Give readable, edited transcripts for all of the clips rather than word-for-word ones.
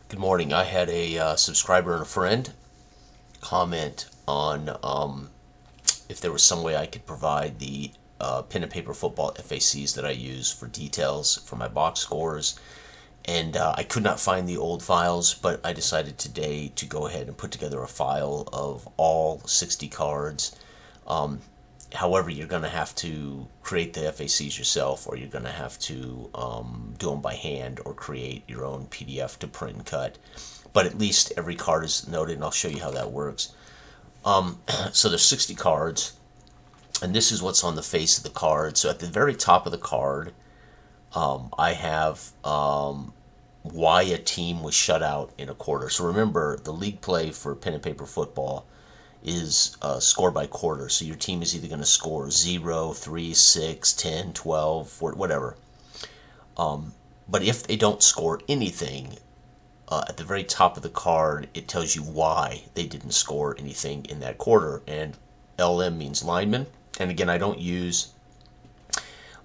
Good morning. I had a subscriber and a friend comment on if there was some way I could provide the pen and paper football FACs that I use for details for my box scores. And I could not find the old files, but I decided today to go ahead and put together a file of all 60 cards. However, you're going to have to create the FACs yourself, or you're going to have to do them by hand or create your own PDF to print and cut. But at least every card is noted, and I'll show you how that works. So there's 60 cards, and this is what's on the face of the card. So at the very top of the card, I have why a team was shut out in a quarter. So remember, the league play for pen and paper football is score by quarter. So your team is either going to score 0, 3, 6, 10, 12, 4, whatever. But if they don't score anything, at the very top of the card, it tells you why they didn't score anything in that quarter. And LM means lineman. And again, I don't use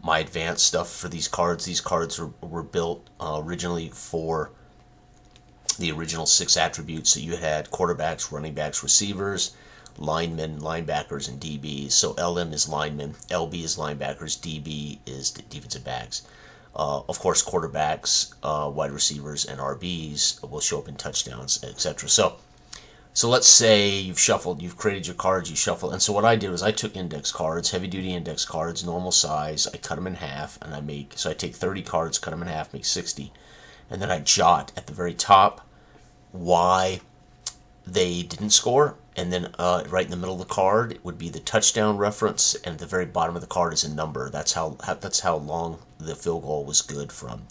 my advanced stuff for these cards. These cards were built originally for the original 6 attributes. So you had quarterbacks, running backs, receivers, linemen, linebackers, and DBs. So LM is linemen, LB is linebackers, DB is defensive backs. Of course, quarterbacks, wide receivers, and RBs will show up in touchdowns, etc. So let's say you've created your cards, you shuffle. And so what I did was I took index cards, heavy-duty index cards, normal size. I cut them in half, and I take 30 cards, cut them in half, make 60. And then I jot at the very top why they didn't score, and then right in the middle of the card would be the touchdown reference, and at the very bottom of the card is a number. That's how long the field goal was good from.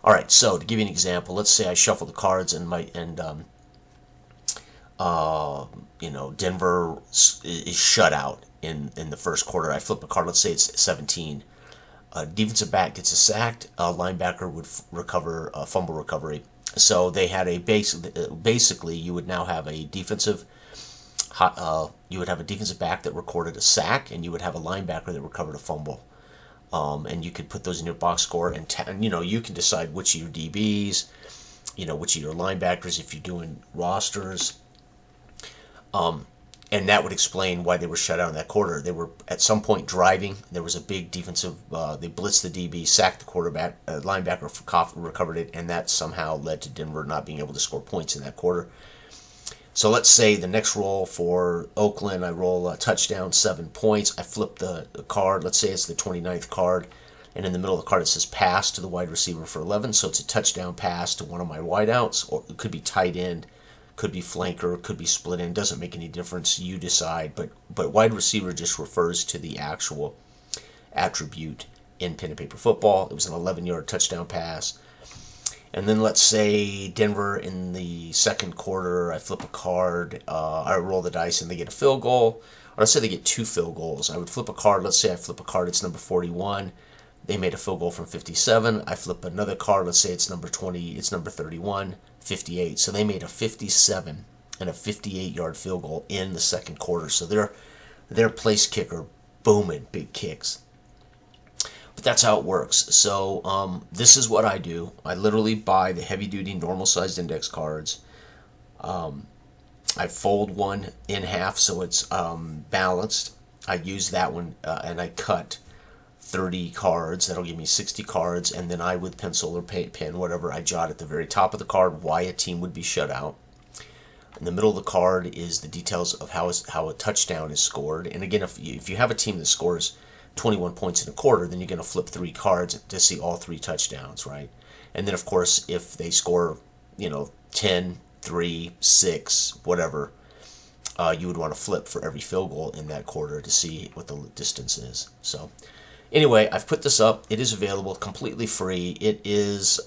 All right, so to give you an example, let's say I shuffle the cards and Denver is shut out in the first quarter. I flip a card. Let's say it's 17. Defensive back gets a sacked. Linebacker would recover a fumble recovery. So they had a basically you would now have a defensive back that recorded a sack, and you would have a linebacker that recovered a fumble. And you could put those in your box score, and you can decide which of your DBs, which of your linebackers if you're doing rosters. And that would explain why they were shut out in that quarter. They were at some point driving. There was a big defensive. They blitzed the DB, sacked the quarterback, linebacker recovered it, and that somehow led to Denver not being able to score points in that quarter. So let's say the next roll for Oakland, I roll a touchdown, 7 points. I flip the card. Let's say it's the 29th card, and in the middle of the card it says pass to the wide receiver for 11. So it's a touchdown pass to one of my wideouts, or it could be tight end. Could be flanker, could be split end, doesn't make any difference, you decide, but wide receiver just refers to the actual attribute in pen and paper football. It was an 11-yard touchdown pass. And then let's say Denver in the second quarter, I flip a card, I roll the dice and they get a field goal, or let's say they get 2 field goals. I would flip a card, let's say I flip a card, it's number 41. They made a field goal from 57. I flip another card, let's say it's number 20, it's number 31, 58. So they made a 57 and a 58-yard field goal in the second quarter. So their place kicker booming, big kicks. But that's how it works. So this is what I do. I literally buy the heavy-duty, normal-sized index cards. I fold one in half so it's balanced. I use that one and I cut 30 cards. That'll give me 60 cards, and then I, with pencil or pen, whatever, I jot at the very top of the card why a team would be shut out. In the middle of the card is the details of how a touchdown is scored. And again, if you have a team that scores 21 points in a quarter, then you're going to flip 3 cards to see all 3 touchdowns, right? And then, of course, if they score, 10, 3, 6, whatever, you would want to flip for every field goal in that quarter to see what the distance is. So anyway, I've put this up. It is available completely free. It is